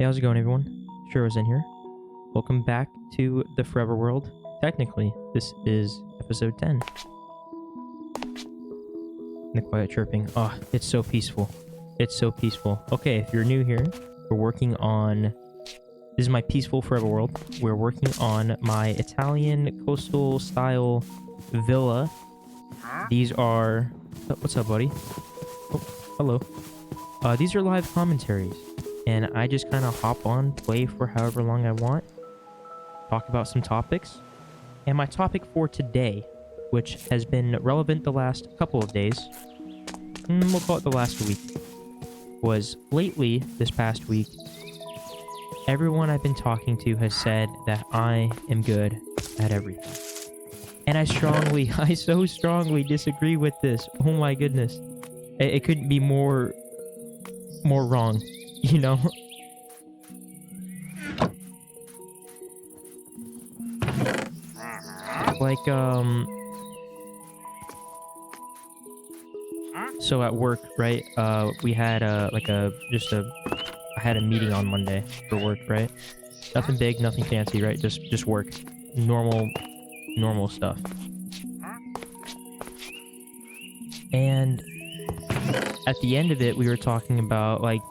Hey, how's it going, everyone? Shuirozen here. Welcome back to the Forever World. Technically, this is episode 10. The quiet chirping. Oh, it's so peaceful. It's so peaceful. Okay, if you're new here, we're working on... This is my peaceful Forever World. We're working on my Italian coastal style villa. These are... Oh, what's up, buddy? Oh, hello. These are live commentaries. And I just kind of hop on, play for however long I want, talk about some topics. And my topic for today, which has been relevant the last couple of days, we'll call it the last week, was lately, this past week, everyone I've been talking to has said that I am good at everything. And I so strongly disagree with this. Oh my goodness. It couldn't be more wrong. You know? Like, so at work, right, we had, I had a meeting on Monday for work, right? Nothing big, nothing fancy, right? Just work. Normal stuff. And at the end of it, we were talking about, like,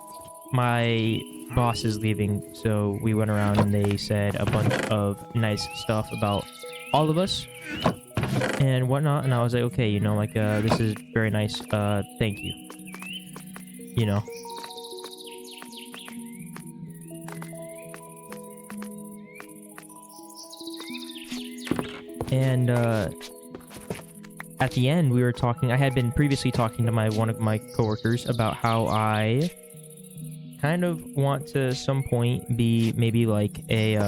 my boss is leaving, so we went around and they said a bunch of nice stuff about all of us and whatnot, and I was like, okay, you know, like, this is very nice, thank you. You know? And, at the end, we were talking, I had been previously talking to one of my coworkers about how I kind of want to some point be maybe like a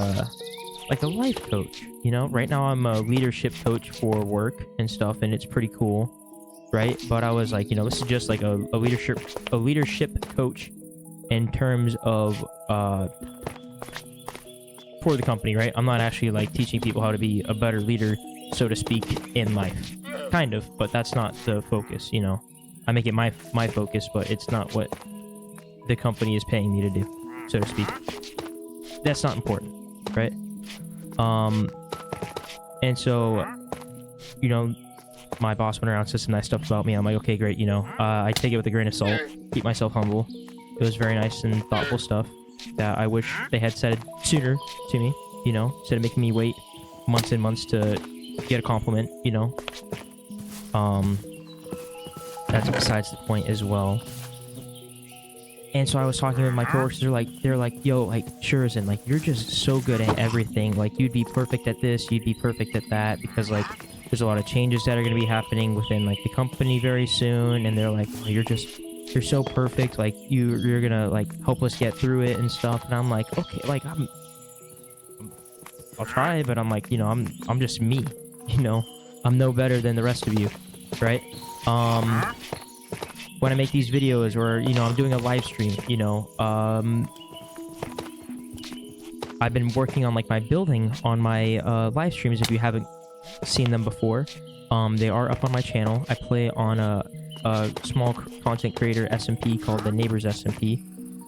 life coach, you know? Right now I'm a leadership coach for work and stuff, and it's pretty cool, right? But I was like, you know, this is just like a leadership coach in terms of for the company, right? I'm not actually like teaching people how to be a better leader, so to speak, in life. Kind of, but that's not the focus, you know? I make it my focus, but it's not what the company is paying me to do, so to speak. That's not important, right? And so, you know, my boss went around, said some nice stuff about me. I'm like, okay, great, you know, I take it with a grain of salt, keep myself humble. It was very nice and thoughtful stuff that I wish they had said sooner to me, you know, instead of making me wait months and months to get a compliment, you know. That's besides the point as well. And so I was talking with my coworkers, they're like, yo, like, Shuirozen, like, you're just so good at everything. Like, you'd be perfect at this, you'd be perfect at that, because, like, there's a lot of changes that are going to be happening within, like, the company very soon, and they're like, oh, you're so perfect, like, you're gonna, like, help us get through it and stuff. And I'm like, okay, like, I'll try, but I'm like, you know, I'm just me, you know? I'm no better than the rest of you, right? When I make these videos, or, you know, I'm doing a live stream, you know, I've been working on, like, my building on my live streams. If you haven't seen them before, they are up on my channel. I play on a small content creator SMP called the Neighbors SMP,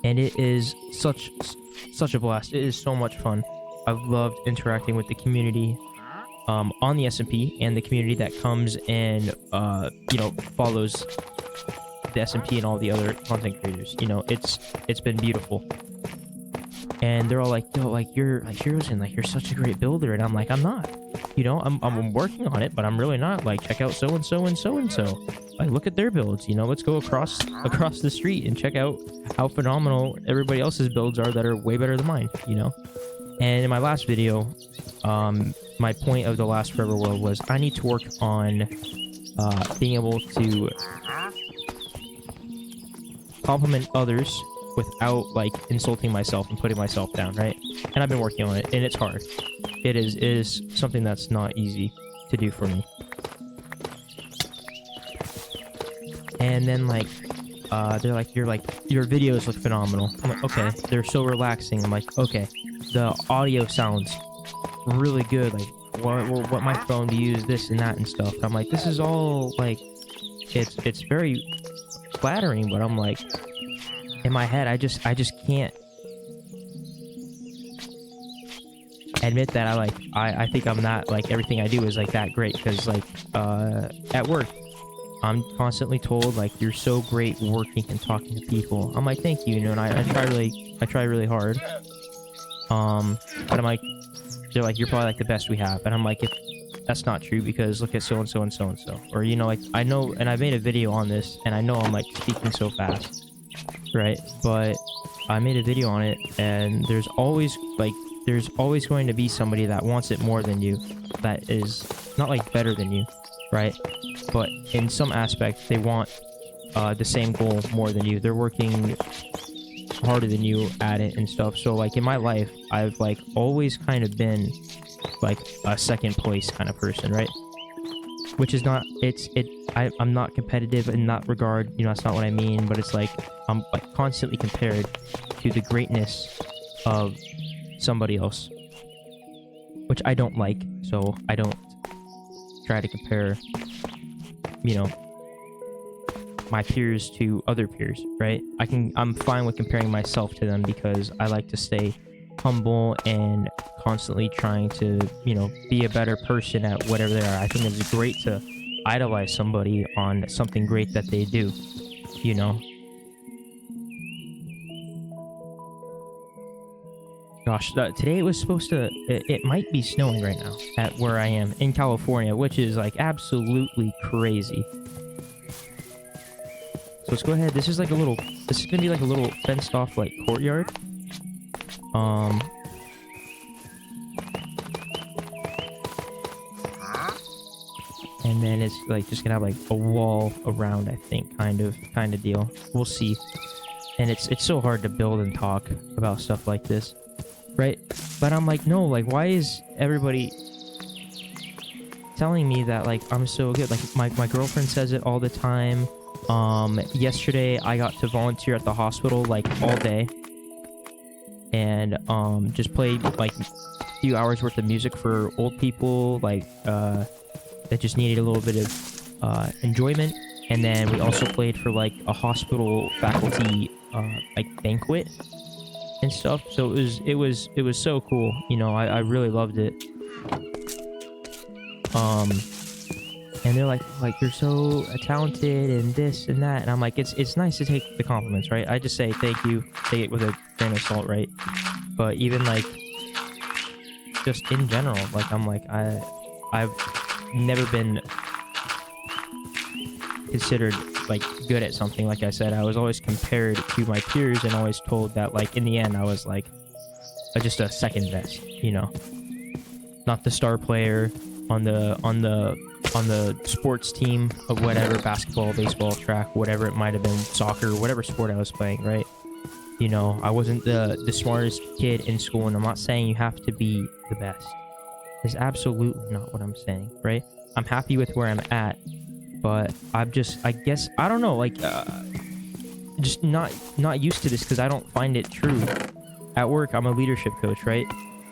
and it is such a blast. It is so much fun. I've loved interacting with the community on the SMP, and the community that comes and you know, follows the SMP and all the other content creators. You know, it's been beautiful. And they're all like, yo, like, you're like, Shuirozen, like, you're such a great builder. And I'm like, I'm not, you know, I'm working on it, but I'm really not. Like, check out so and so and so and so, like, look at their builds, you know. Let's go across the street and check out how phenomenal everybody else's builds are that are way better than mine, you know. And in my last video, my point of the last Forever World was I need to work on being able to compliment others without, like, insulting myself and putting myself down, right? And I've been working on it, and it's hard. It is something that's not easy to do for me. And then, like, they're like, your videos look phenomenal. I'm like, okay. They're so relaxing. I'm like, okay. The audio sounds really good. Like, what microphone to use, this and that and stuff. I'm like, this is all, like, it's very flattering, but I'm like, in my head, I just can't admit that I think I'm not like everything I do is like that great, because like at work I'm constantly told like you're so great working and talking to people. I'm like, thank you, you know, and I try really hard. But I'm like, they're like, you're probably like the best we have, and I'm like, if that's not true, because look at so and so and so and so, or you know, like I know, and I made a video on this, and I know I'm like speaking so fast, right? But I made a video on it, and there's always going to be somebody that wants it more than you, that is not like better than you, right? But in some aspect they want the same goal more than you. They're working harder than you at it and stuff. So like in my life, I've like always kind of been like a second place kind of person, right? Which is not, I'm not competitive in that regard, you know, that's not what I mean, but it's like I'm like constantly compared to the greatness of somebody else, which I don't like. So I don't try to compare, you know, my peers to other peers, right? I'm fine with comparing myself to them, because I like to stay humble and constantly trying to, you know, be a better person at whatever they are. I think it's great to idolize somebody on something great that they do, you know. Gosh, today it was supposed to, it might be snowing right now at where I am in California, which is like absolutely crazy. So let's go ahead. This is gonna be like a little fenced off like courtyard. And then it's like just gonna have like a wall around, I think, kind of deal. We'll see. And it's so hard to build and talk about stuff like this, right? But I'm like, no, like, why is everybody telling me that like I'm so good? Like my girlfriend says it all the time. Yesterday I got to volunteer at the hospital like all day, and just played like a few hours worth of music for old people, like that just needed a little bit of enjoyment. And then we also played for like a hospital faculty like banquet and stuff. So it was so cool, you know. I really loved it. And they're like you're so talented and this and that, and I'm like, it's nice to take the compliments, right? I just say thank you, take it with a grain of salt, right? But even like just in general, like I'm like I've never been considered like good at something. Like I said, I was always compared to my peers and always told that like in the end I was like just a second best, you know, not the star player on the sports team of whatever, basketball, baseball, track, whatever it might have been, soccer, whatever sport I was playing, right? You know, I wasn't the smartest kid in school, and I'm not saying you have to be the best. That's absolutely not what I'm saying, right? I'm happy with where I'm at, but I guess, I don't know, like, just not used to this, because I don't find it true. At work, I'm a leadership coach, right?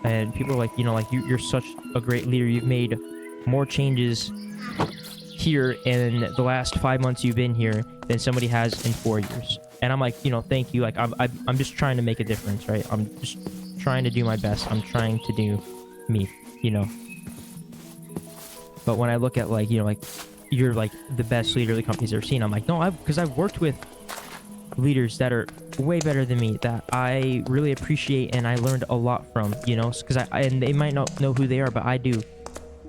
And people are like, you know, like, you're such a great leader. You've made more changes here in the last 5 months you've been here than somebody has in 4 years. And I'm like, you know, thank you. Like, I'm just trying to make a difference, right? I'm just trying to do my best. I'm trying to do me, you know. But when I look at, like, you know, like, you're like the best leader the company's ever seen, I'm like, no, because I've worked with leaders that are way better than me, that I really appreciate and I learned a lot from, you know, because and they might not know who they are, but I do,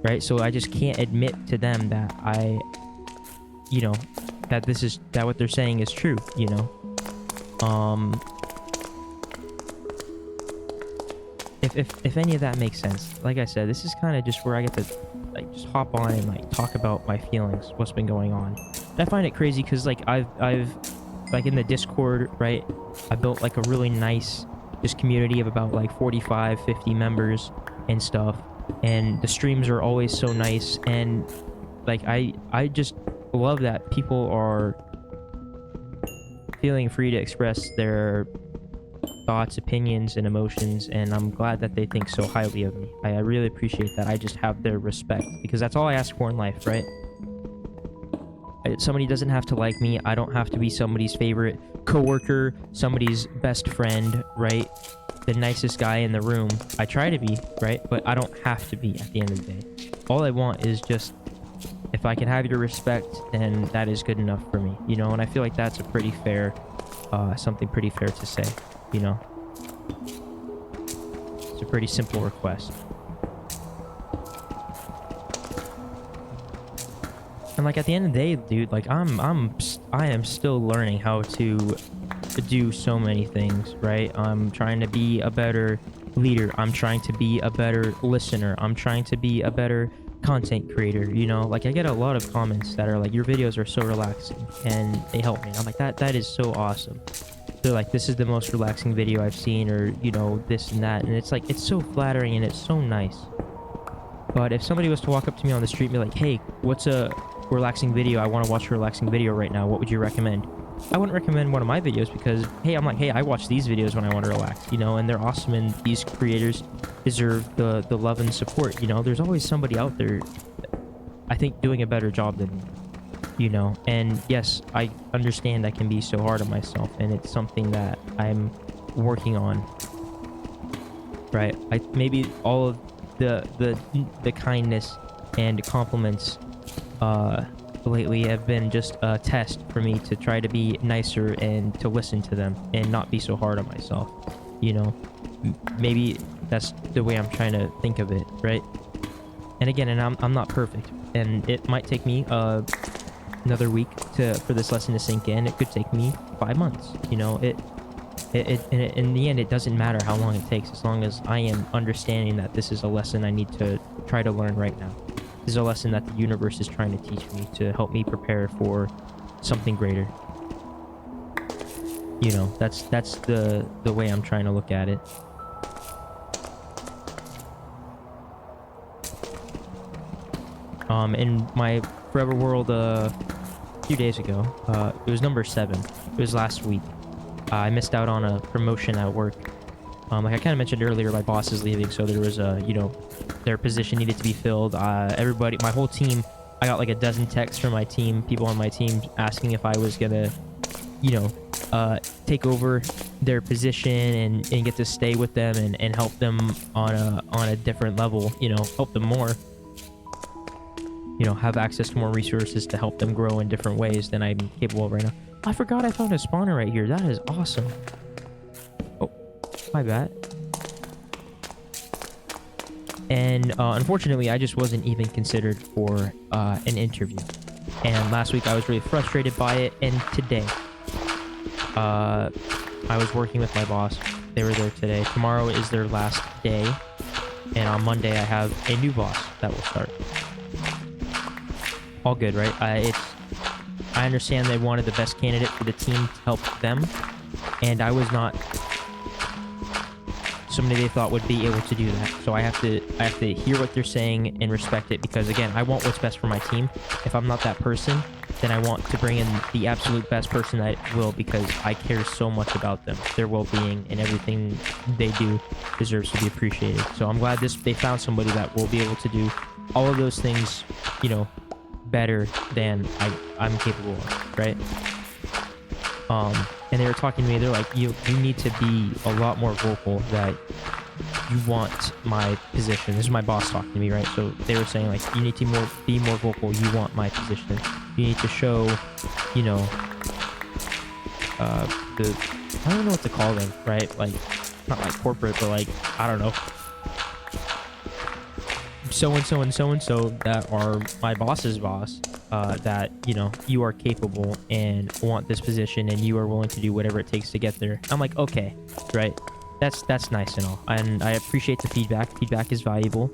right? So I just can't admit to them that you know, that what they're saying is true, you know. If any of that makes sense. Like I said, this is kind of just where I get to like just hop on and like talk about my feelings, what's been going on. And I find it crazy because like I've like in the Discord, right, I built like a really nice just community of about like 45-50 members and stuff, and the streams are always so nice, and like I just love that people are feeling free to express their thoughts, opinions, and emotions, and I'm glad that they think so highly of me. I really appreciate that. I just have their respect, because that's all I ask for in life, right? Somebody doesn't have to like me. I don't have to be somebody's favorite coworker, somebody's best friend, right? the nicest guy in the room. I try to be, right? But I don't have to be at the end of the day. All I want is just, if I can have your respect, then that is good enough for me, you know? And I feel like that's a pretty fair, something pretty fair to say, you know? It's a pretty simple request. And like at the end of the day, dude, like I am still learning how to do so many things, right? I'm trying to be a better leader. I'm trying to be a better listener. I'm trying to be a better content creator, you know? Like I get a lot of comments that are like, your videos are so relaxing and they help me. I'm like, that is so awesome. They're like, this is the most relaxing video I've seen, or, you know, this and that. And it's like, it's so flattering and it's so nice. But if somebody was to walk up to me on the street and be like, hey, what's a relaxing video? I want to watch a relaxing video right now. What would you recommend? I wouldn't recommend one of my videos because, hey, I'm like, hey, I watch these videos when I want to relax, you know, and they're awesome, and these creators deserve the love and support, you know. There's always somebody out there, I think, doing a better job than me, you know. And yes, I understand I can be so hard on myself, and it's something that I'm working on, right? Maybe all of the kindness and compliments lately have been just a test for me to try to be nicer and to listen to them and not be so hard on myself, you know. Maybe that's the way I'm trying to think of it, right? And again, and I'm not perfect, and it might take me another week for this lesson to sink in. It could take me 5 months, you know. In the end, it doesn't matter how long it takes, as long as I am understanding that this is a lesson I need to try to learn right now. This is a lesson that the universe is trying to teach me to help me prepare for something greater. You know, that's the way I'm trying to look at it. In my Forever World a few days ago, it was number 7. It was last week. I missed out on a promotion at work. Like I kind of mentioned earlier, my boss is leaving, so there was you know, their position needed to be filled. Everybody, my whole team, I got like a dozen texts from my team, people on my team asking if I was gonna, you know, take over their position and get to stay with them and help them on a different level, you know, help them more, you know, have access to more resources to help them grow in different ways than I'm capable of right now. I forgot I found a spawner right here. That is awesome. Oh, my bad. And unfortunately, I just wasn't even considered for an interview. And last week, I was really frustrated by it. And today, I was working with my boss. They were there today. Tomorrow is their last day. And on Monday, I have a new boss that will start. All good, right? I understand they wanted the best candidate for the team to help them. And I was not somebody they thought would be able to do that. So I have to hear what they're saying and respect it, because again, I want what's best for my team. If I'm not that person, then I want to bring in the absolute best person that will, because I care so much about them. Their well-being and everything they do deserves to be appreciated. So I'm glad they found somebody that will be able to do all of those things, you know, better than I'm capable of, right? And they were talking to me, they're like, you need to be a lot more vocal that you want my position. This is my boss talking to me, right? So they were saying, like, you need to be more vocal, you want my position. You need to show, you know, I don't know what to call them, right? Like, not like corporate, but like, I don't know, so-and-so and so-and-so that are my boss's boss, that, you know, you are capable and want this position and you are willing to do whatever it takes to get there. I'm like, okay, right? That's nice and all. And I appreciate the feedback. Feedback is valuable.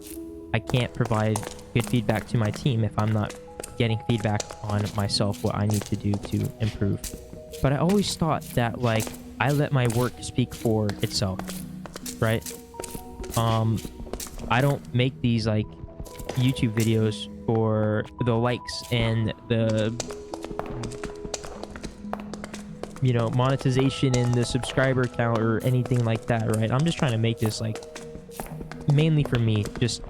I can't provide good feedback to my team if I'm not getting feedback on myself, what I need to do to improve. But I always thought that, like, I let my work speak for itself, right? I don't make these, like, YouTube videos for the likes and the, you know, monetization and the subscriber count or anything like that, right? I'm just trying to make this, like, mainly for me, just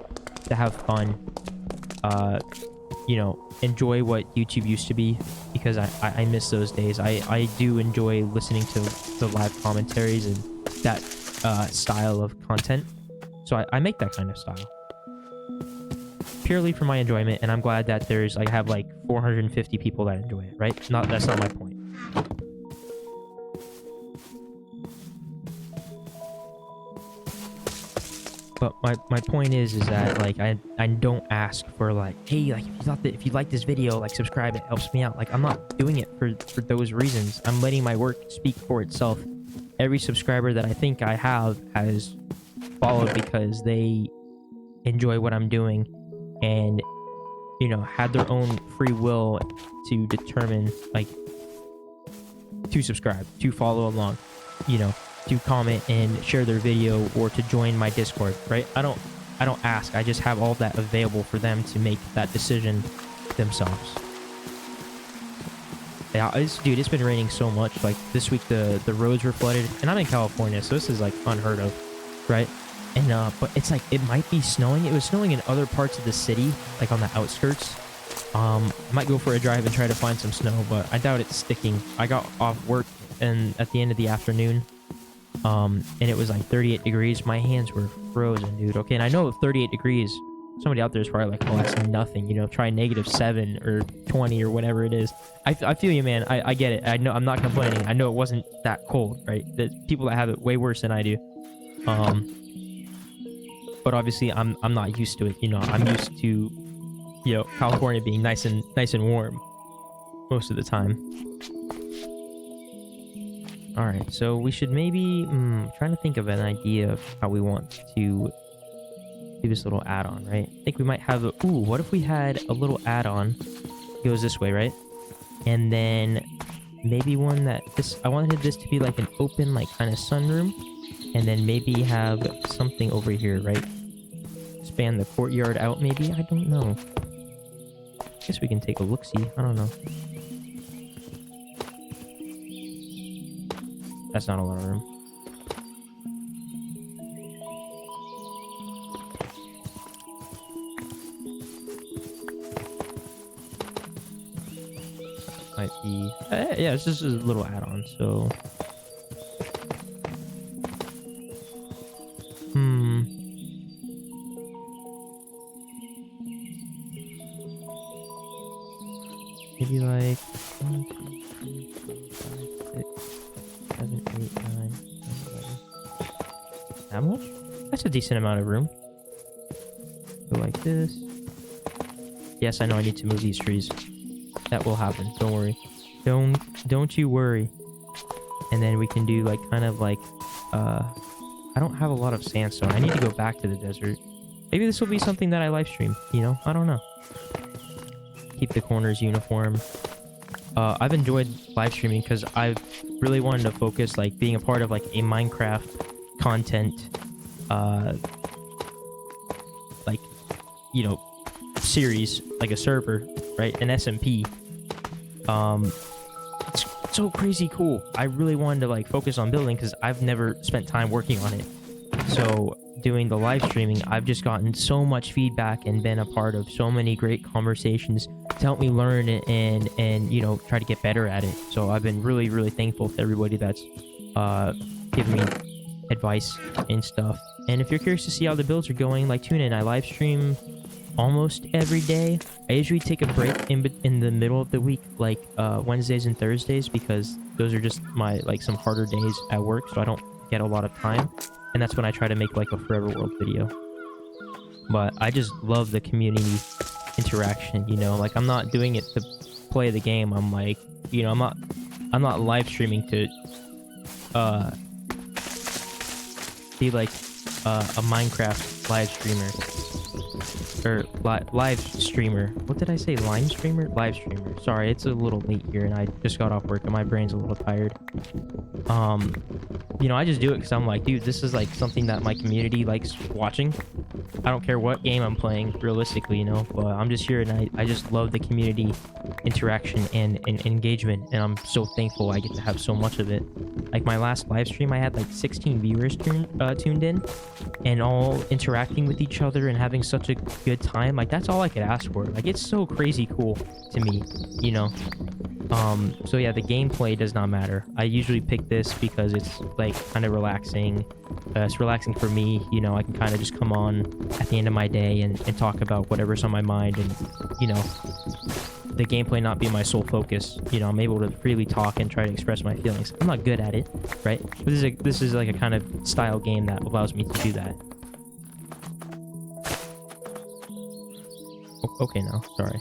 to have fun, you know, enjoy what YouTube used to be, because I miss those days. I do enjoy listening to the live commentaries, and that style of content. So I make that kind of style purely for my enjoyment, and I'm glad that there's like I have like 450 people that enjoy it, right? That's not my point. But my point is that like I don't ask for like, hey, like if you like this video, like subscribe, it helps me out. Like I'm not doing it for those reasons. I'm letting my work speak for itself. Every subscriber that I think I have has followed because they enjoy what I'm doing and, you know, had their own free will to determine like to subscribe, to follow along, you know, to comment and share their video, or to join my Discord, right? I don't ask. I just have all that available for them to make that decision themselves. Yeah, dude, it's been raining so much. Like this week, the roads were flooded, and I'm in California, so this is like unheard of, right? And but it's like it might be snowing. It was snowing in other parts of the city, like on the outskirts. I might go for a drive and try to find some snow, but I doubt it's sticking. I got off work and at the end of the afternoon, and it was like 38 degrees. My hands were frozen, dude. Okay, and I know 38 degrees. Somebody out there is probably like, oh, that's nothing. You know, try -7 or 20 or whatever it is. I feel you, man. I get it. I know. I'm not complaining. I know it wasn't that cold, right? There's people that have it way worse than I do. But obviously I'm not used to it. You know, I'm used to, you know, California being nice and warm most of the time. All right, so we should maybe trying to think of an idea of how we want to do this little add-on, right? I think we might have a, ooh, what if we had a little add-on goes this way, right? And then maybe one that this, I wanted this to be like an open, like kind of sunroom, and then maybe have something over here, right? Span the courtyard out, maybe? I don't know. I guess we can take a look-see. I don't know. That's not a lot of room. Might be... yeah, it's just a little add-on, so... Maybe like 1, 2, 3, 4, 5, 6, 7, 8, 9, 10, 11. That much? That's a decent amount of room. Go like this. Yes, I know I need to move these trees. That will happen. Don't worry. Don't you worry. And then we can do like kind of like I don't have a lot of sandstone. I need to go back to the desert. Maybe this will be something that I live stream, you know? I don't know. Keep the corners uniform. I've enjoyed live streaming because I've really wanted to focus like being a part of like a Minecraft content like, you know, series, like a server, right? An SMP. It's so crazy cool. I really wanted to like focus on building because I've never spent time working on it. So doing the live streaming, I've just gotten so much feedback and been a part of so many great conversations to help me learn and you know, try to get better at it. So I've been really thankful to everybody that's given me advice and stuff. And if you're curious to see how the builds are going, like, tune in. I live stream almost every day. I usually take a break in the middle of the week, like Wednesdays and Thursdays, because those are just my like some harder days at work, so I don't get a lot of time. And that's when I try to make like a Forever World video. But I just love the community interaction, you know? Like, I'm not doing it to play the game. I'm like, you know, I'm not live streaming to be like a Minecraft live streamer. Or live streamer. What did I say? Line streamer? Live streamer. Sorry, it's a little late here and I just got off work and my brain's a little tired. You know, I just do it because I'm like, dude, this is like something that my community likes watching. I don't care what game I'm playing, realistically, you know, but I'm just here and I just love the community interaction and engagement, and I'm so thankful I get to have so much of it. Like my last live stream, I had like 16 viewers tuned in and all interacting with each other and having such a good time. Like, that's all I could ask for. Like, it's so crazy cool to me, you know. So yeah, the gameplay does not matter. I usually pick this because it's like kind of relaxing. It's relaxing for me, you know. I can kind of just come on at the end of my day and talk about whatever's on my mind, and you know, the gameplay not be my sole focus. You know, I'm able to freely talk and try to express my feelings. I'm not good at it, right? But this is like a kind of style game that allows me to do that. Okay, no, sorry.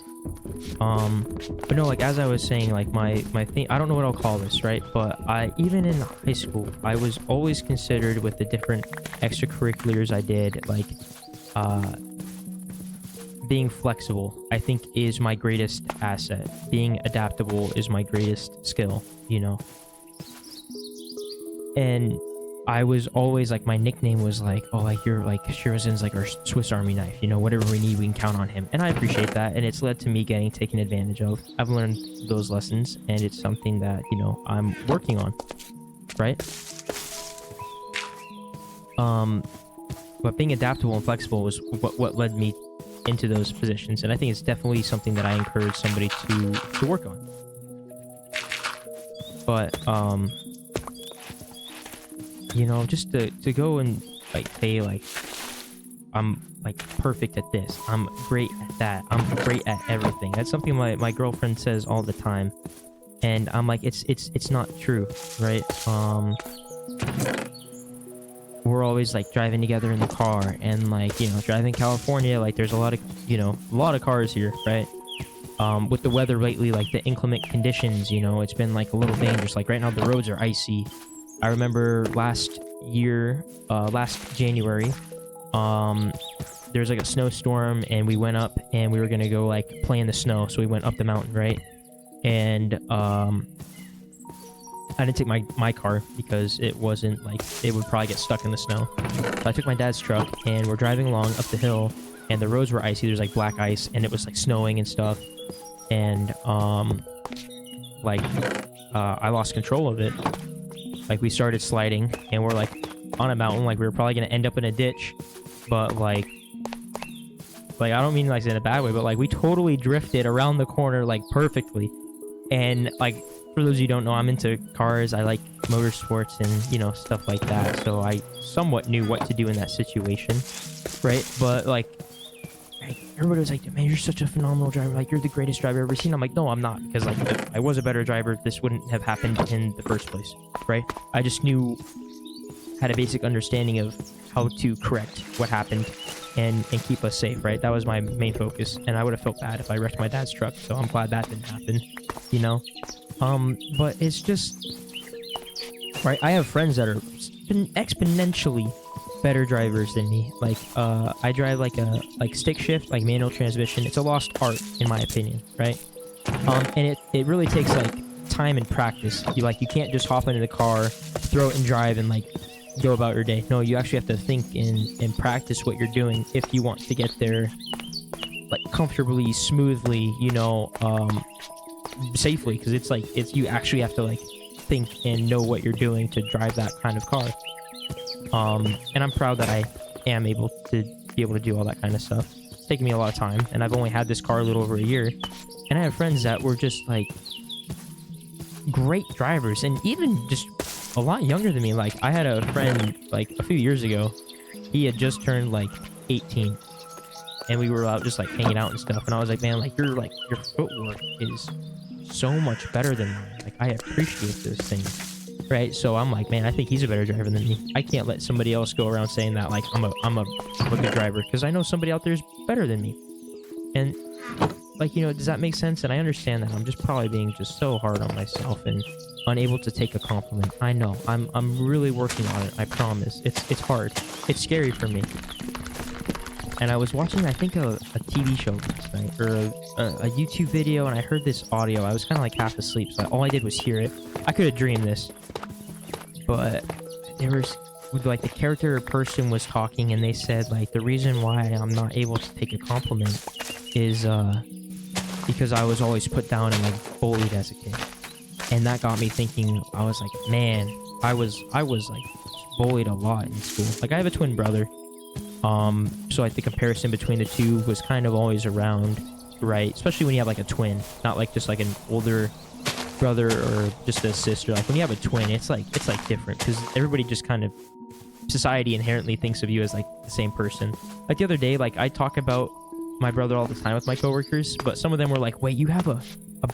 But no, like as I was saying, like my thing, I don't know what I'll call this, right? But even in high school, I was always considered with the different extracurriculars I did, like being flexible, I think, is my greatest asset. Being adaptable is my greatest skill, you know. And I was always like, my nickname was like, oh, like you're like Shuirozen's like our Swiss Army knife, you know, whatever we need, we can count on him. And I appreciate that, and it's led to me getting taken advantage of. I've learned those lessons, and it's something that, you know, I'm working on, right? But being adaptable and flexible was what led me into those positions, and I think it's definitely something that I encourage somebody to work on. But you know, just to go and like say like I'm like perfect at this, I'm great at that, I'm great at everything. That's something my girlfriend says all the time, and I'm like, it's not true, right? We're always like driving together in the car, and like, you know, driving California, like there's a lot of cars here, right? With the weather lately, like the inclement conditions, you know, it's been like a little dangerous. Like right now the roads are icy. I remember last January, there was like a snowstorm, and we went up and we were gonna go like play in the snow, so we went up the mountain, right? And I didn't take my car because it wasn't like, it would probably get stuck in the snow. So I took my dad's truck, and we're driving along up the hill, and the roads were icy. There's like black ice, and it was like snowing and stuff. And I lost control of it. Like we started sliding, and we're like on a mountain, like we were probably gonna end up in a ditch. But like I don't mean like in a bad way, but like we totally drifted around the corner like perfectly. And like, for those of you who don't know, I'm into cars. I like motorsports and, you know, stuff like that. So I somewhat knew what to do in that situation, right? But like everybody was like, man, you're such a phenomenal driver. Like, you're the greatest driver I've ever seen. I'm like, no, I'm not. Because like, if I was a better driver, this wouldn't have happened in the first place, right? I just had a basic understanding of how to correct what happened and keep us safe, right? That was my main focus. And I would have felt bad if I wrecked my dad's truck. So I'm glad that didn't happen, you know? But it's just, right, I have friends that are exponentially better drivers than me. Like, I drive like a stick shift, like manual transmission. It's a lost art, in my opinion, right? And it really takes like time and practice. You can't just hop into the car, throw it and drive and like go about your day. No, you actually have to think and practice what you're doing if you want to get there like comfortably, smoothly, you know, safely, because it's you actually have to like think and know what you're doing to drive that kind of car. And I'm proud that I am able to be able to do all that kind of stuff. It's taken me a lot of time, and I've only had this car a little over a year, and I have friends that were just like great drivers, and even just a lot younger than me. Like, I had a friend like a few years ago, he had just turned like 18, and we were out just like hanging out and stuff, and I was like, man, like your footwork is so much better than mine. Like, I appreciate this thing, right? So I'm like, man, I think he's a better driver than me. I can't let somebody else go around saying that like I'm a good driver, because I know somebody out there is better than me. And like, you know, does that make sense? And I understand that I'm just probably being just so hard on myself and unable to take a compliment. I know I'm really working on it. I promise. It's hard. It's scary for me. And I was watching, I think, a TV show last night, or a YouTube video, and I heard this audio. I was kind of like half asleep, so all I did was hear it. I could have dreamed this, but there was, like, the character or person was talking, and they said, like, the reason why I'm not able to take a compliment is because I was always put down and like bullied as a kid. And that got me thinking. I was like, man, I was like bullied a lot in school. Like, I have a twin brother. So like the comparison between the two was kind of always around, right? Especially when you have like a twin, not like just like an older brother or just a sister, like when you have a twin, it's like different because everybody just kind of, society inherently thinks of you as like the same person. Like the other day, like I talk about my brother all the time with my coworkers, but some of them were like, wait, you have a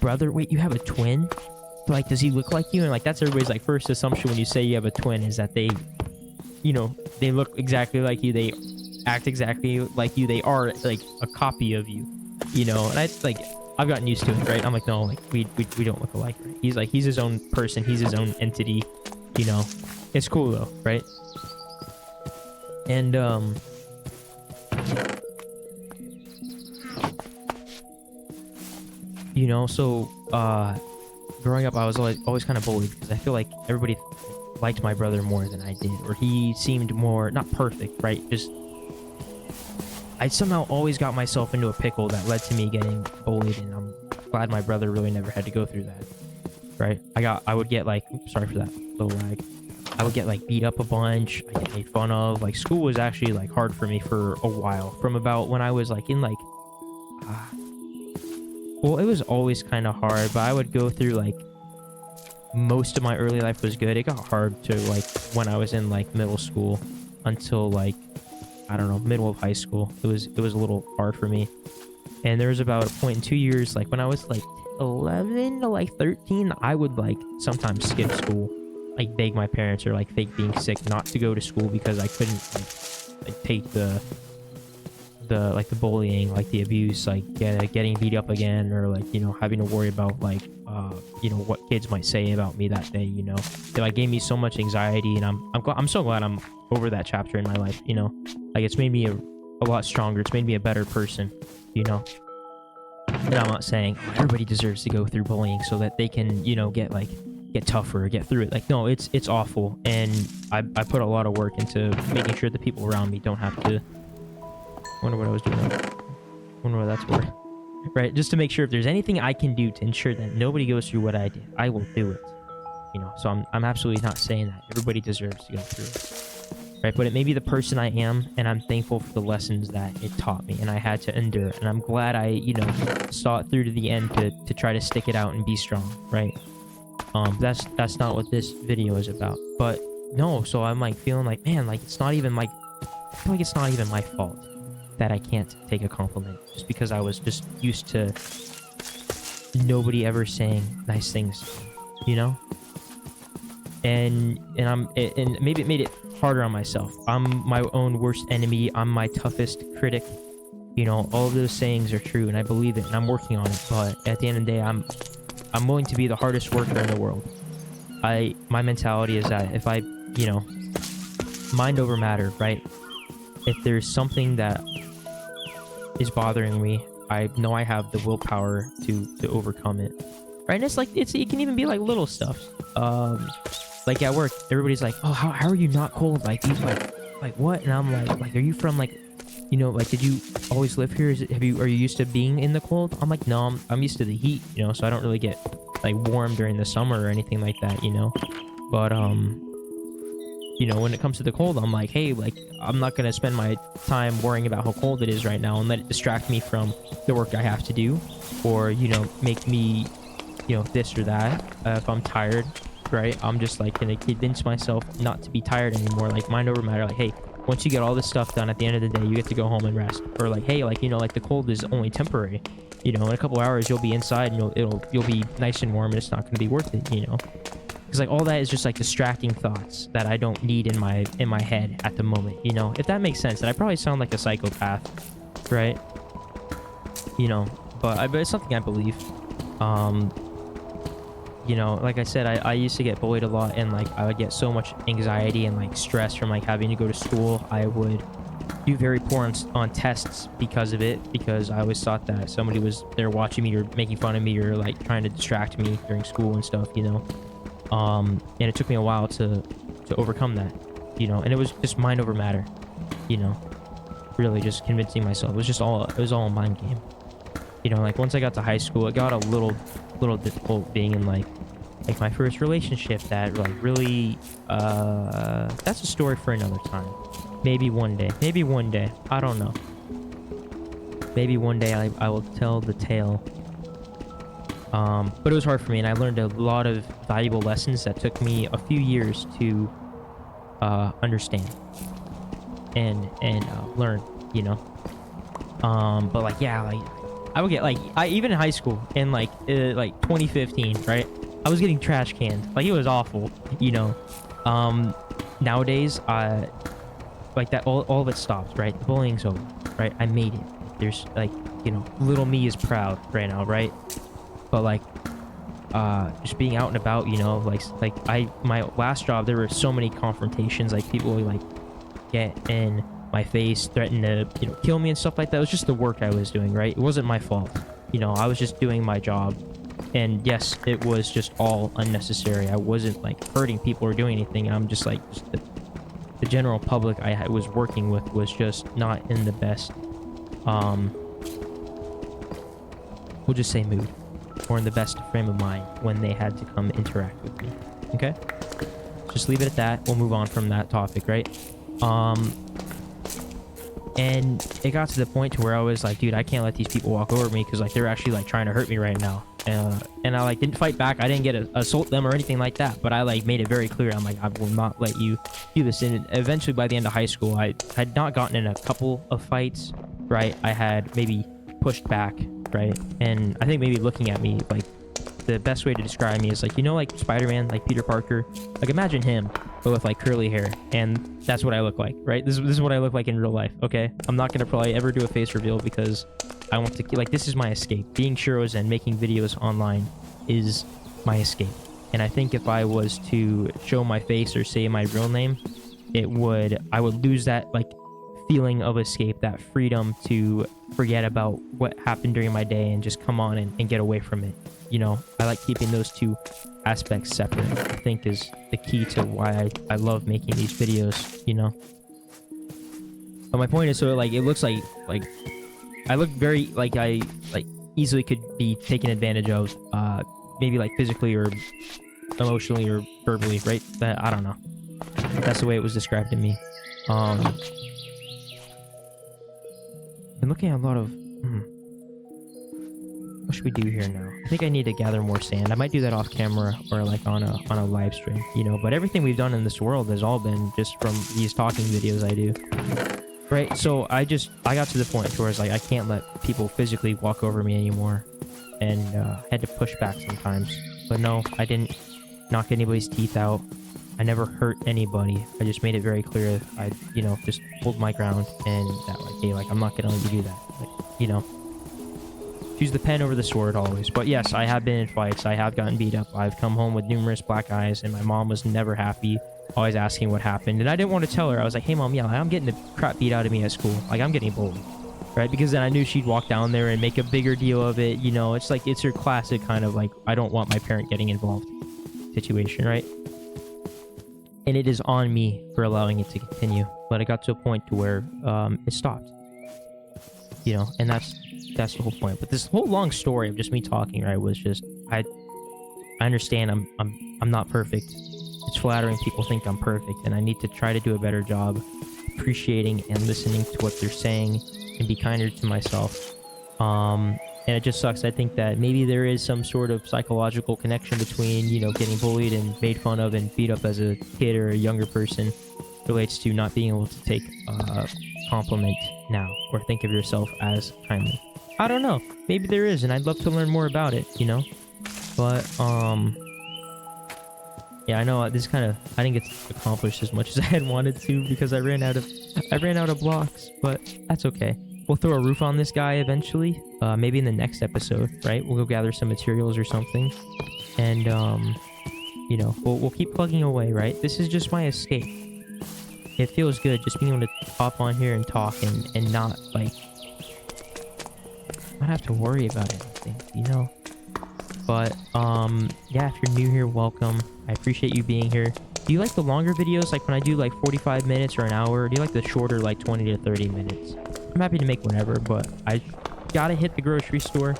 brother? Wait, you have a twin? Like, does he look like you? And like that's everybody's like first assumption when you say you have a twin is that they, you know, they look exactly like you, they act exactly like you, they are like a copy of you, you know. And I like, I've gotten used to it, right? I'm like, no, like we don't look alike, right? He's like, he's his own person, he's his own entity, you know. It's cool though, right? And you know, so growing up I was always kind of bullied because I feel like everybody liked my brother more than I did, or he seemed more, not perfect, right? Just I somehow always got myself into a pickle that led to me getting bullied, and I'm glad my brother really never had to go through that, right? I would get like, sorry for that little lag. I would get like beat up a bunch. I get made fun of. Like school was actually like hard for me for a while. From about when I was like in like, well, it was always kind of hard, but I would go through like most of my early life was good. It got hard to like when I was in like middle school until like, I don't know, middle of high school. It was a little hard for me. And there was about a point in 2 years, like when I was like 11 to like 13, I would like sometimes skip school, like beg my parents or like fake being sick not to go to school because I couldn't like take the like the bullying, like the abuse, like getting beat up again, or like, you know, having to worry about like you know, what kids might say about me that day, you know. It like gave me so much anxiety, and I'm so glad I'm over that chapter in my life, you know. Like it's made me a lot stronger. It's made me a better person, you know. And I'm not saying everybody deserves to go through bullying so that they can, you know, get tougher, get through it. Like, no, it's awful, and I put a lot of work into making sure the people around me don't have to. Wonder what I was doing. Wonder what that's for. Right, just to make sure if there's anything I can do to ensure that nobody goes through what I did, I will do it. You know, so I'm absolutely not saying that everybody deserves to go through it. Right, but it may be the person I am, and I'm thankful for the lessons that it taught me, and I had to endure. And I'm glad I, you know, saw it through to the end to try to stick it out and be strong. Right. That's not what this video is about. But no, so I'm like feeling like, man, like it's not even like, I feel like it's not even my fault that I can't take a compliment, just because I was just used to nobody ever saying nice things, you know. And maybe it made it harder on myself. I'm my own worst enemy. I'm my toughest critic. You know, all of those sayings are true, and I believe it, and I'm working on it. But at the end of the day, I'm willing to be the hardest worker in the world. My mentality is that if I, you know, mind over matter, right? If there's something that is bothering me, I know I have the willpower to overcome it, right? And it's like it can even be like little stuff. Like at work, everybody's like, "Oh, how are you not cold? Like you like what?" And I'm like, "Are you from like, you know, like did you always live here? Are you used to being in the cold?" I'm like, "No, I'm used to the heat, you know, so I don't really get like warm during the summer or anything like that, you know." But you know, when it comes to the cold, I'm like, hey, like, I'm not going to spend my time worrying about how cold it is right now and let it distract me from the work I have to do, or, you know, make me, you know, this or that. If I'm tired, right, I'm just like going to convince myself not to be tired anymore. Like, mind over matter. Like, hey, once you get all this stuff done at the end of the day, you get to go home and rest. Or like, hey, like, you know, like the cold is only temporary. You know, in a couple hours, you'll be inside and you'll be nice and warm, and it's not going to be worth it, you know. Because like all that is just like distracting thoughts that I don't need in my head at the moment, you know, if that makes sense. And I probably sound like a psychopath, right? You know, but it's something I believe. You know, like I said, I used to get bullied a lot, and like I would get so much anxiety and like stress from like having to go to school. I would do very poor on tests because of it, because I always thought that somebody was there watching me or making fun of me or like trying to distract me during school and stuff, you know. And it took me a while to overcome that, you know, and it was just mind over matter, you know, really just convincing myself. It was all a mind game, you know. Like once I got to high school, it got a little difficult being in like my first relationship that like really, that's a story for another time. Maybe one day, I don't know. Maybe one day I will tell the tale But it was hard for me, and I learned a lot of valuable lessons that took me a few years to understand and learn, you know. But like, yeah, like I would get like, I even in high school in like 2015, right? I was getting trash canned. Like, it was awful, you know. Nowadays, like that, all of it stopped, right? The bullying's over, right? I made it. There's like, you know, little me is proud right now, right? But like, just being out and about, you know, like my last job, there were so many confrontations, like people would like get in my face, threaten to, you know, kill me and stuff like that. It was just the work I was doing, right? It wasn't my fault, you know. I was just doing my job, and yes, it was just all unnecessary. I wasn't like hurting people or doing anything. I'm just like, just the general public I was working with was just not in the best, we'll just say mood, or in the best frame of mind when they had to come interact with me. Okay, just leave it at that. We'll move on from that topic, right? And it got to the point to where I was like, dude, I can't let these people walk over me, because like they're actually like trying to hurt me right now. And I like didn't fight back. I didn't get to assault them or anything like that, but I like made it very clear. I'm like, I will not let you do this. And eventually, by the end of high school, I had not gotten in a couple of fights, right? I had maybe pushed back, right? And I think maybe looking at me, like, the best way to describe me is like, you know, like Spider-Man, like Peter Parker, like imagine him but with like curly hair, and that's what I look like, right? This is what I look like in real life. Okay, I'm not gonna probably ever do a face reveal, because I want to, like, this is my escape. Being Shuirozen and making videos online is my escape. And I think if I was to show my face or say my real name, I would lose that like feeling of escape, that freedom to forget about what happened during my day and just come on and get away from it. You know, I like keeping those two aspects separate. I think is the key to why I love making these videos, you know. But my point is, so like, it looks like I look very like I like easily could be taken advantage of, maybe like physically or emotionally or verbally, right? That, I don't know. That's the way it was described to me. Been looking at a lot of what should we do here now? I think I need to gather more sand. I might do that off camera or like on a live stream, you know. But everything we've done in this world has all been just from these talking videos I do, right? So I got to the point where it's like, I can't let people physically walk over me anymore, and had to push back sometimes. But no, I didn't knock anybody's teeth out. I never hurt anybody. I just made it very clear I, you know, just hold my ground, and that like, hey, like, I'm not gonna let you do that, like, you know. Choose the pen over the sword always. But yes, I have been in fights. I have gotten beat up. I've come home with numerous black eyes, and my mom was never happy, always asking what happened. And I didn't want to tell her. I was like, hey mom, yeah, I'm getting the crap beat out of me at school. Like, I'm getting bullied, right? Because then I knew she'd walk down there and make a bigger deal of it. You know, it's like, it's her classic kind of like, I don't want my parent getting involved situation, right? And it is on me for allowing it to continue. But it got to a point to where it stopped, you know. And that's the whole point. But this whole long story of just me talking, right, was just, I understand I'm not perfect. It's flattering people think I'm perfect, and I need to try to do a better job appreciating and listening to what they're saying and be kinder to myself. And it just sucks. I think that maybe there is some sort of psychological connection between, you know, getting bullied and made fun of and beat up as a kid or a younger person relates to not being able to take a compliment now or think of yourself as kindly. I don't know. Maybe there is, and I'd love to learn more about it, you know? But, yeah, I know this kind of, I didn't get accomplished as much as I had wanted to, because I ran out of blocks, but that's okay. We'll throw a roof on this guy eventually, maybe in the next episode, right? We'll go gather some materials or something, and, you know, we'll keep plugging away, right? This is just my escape. It feels good just being able to hop on here and talk and not, like, not have to worry about anything, you know. But yeah, if you're new here, welcome. I appreciate you being here. Do you like the longer videos, like when I do like 45 minutes or an hour, or do you like the shorter, like 20 to 30 minutes? I'm happy to make whatever, but I gotta hit the grocery store.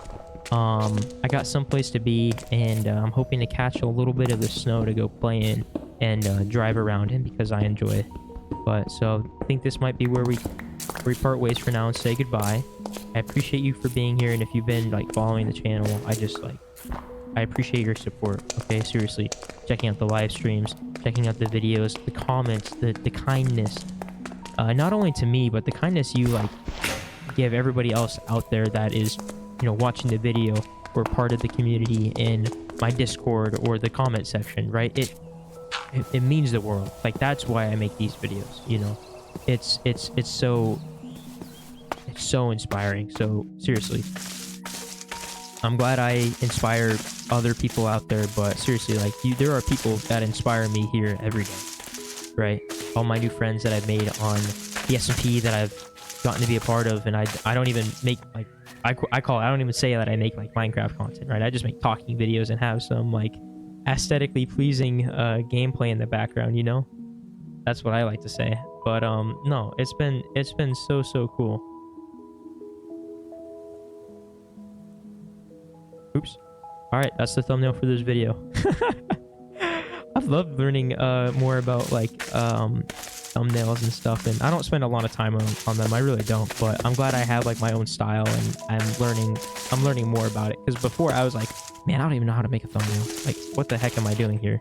I got someplace to be, and I'm hoping to catch a little bit of the snow to go play in and drive around in, because I enjoy it. But so I think this might be where we part ways for now and say goodbye. I appreciate you for being here, and if you've been like following the channel, I just like I appreciate your support. Okay, seriously, checking out the live streams, checking out the videos, the comments, the kindness. Not only to me, but the kindness you like give everybody else out there that is, watching the video or part of the community in my Discord or the comment section, right? It means the world. Like, that's why I make these videos, it's so inspiring. So seriously, I'm glad I inspire other people out there, but seriously, like, there are people that inspire me here every day, right? All my new friends that I've made on the SMP that I've gotten to be a part of, and I don't even make, like, I don't even say that I make like Minecraft content, right? I just make talking videos and have some like aesthetically pleasing gameplay in the background, That's what I like to say. But no, it's been so cool. Oops. All right, that's the thumbnail for this video. I've loved learning more about like thumbnails and stuff, and I don't spend a lot of time on them. I really don't, but I'm glad I have like my own style, and I'm learning more about it, because before I was like, man, I don't even know how to make a thumbnail. Like, what the heck am I doing here?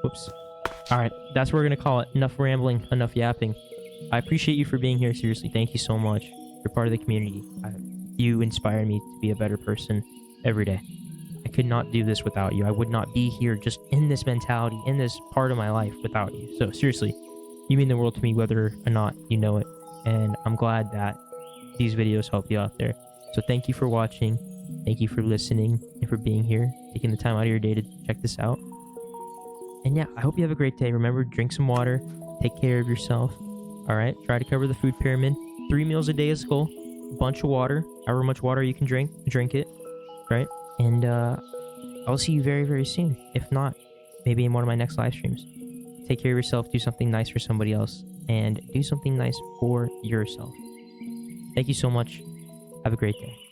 Whoops. All right, that's what we're gonna call it. Enough rambling, enough yapping. I appreciate you for being here. Seriously, thank you so much. You're part of the community. You inspire me to be a better person every day. I could not do this without you. I would not be here just in this mentality, in this part of my life, without you. So seriously, you mean the world to me whether or not you know it. And I'm glad that these videos help you out there. So thank you for watching. Thank you for listening and for being here, taking the time out of your day to check this out. And yeah, I hope you have a great day. Remember, drink some water. Take care of yourself. All right? Try to cover the food pyramid. 3 meals a day is cool. A bunch of water. However much water you can drink it. Right? And I'll see you very, very soon. If not, maybe in one of my next live streams. Take care of yourself. Do something nice for somebody else. And do something nice for yourself. Thank you so much. Have a great day.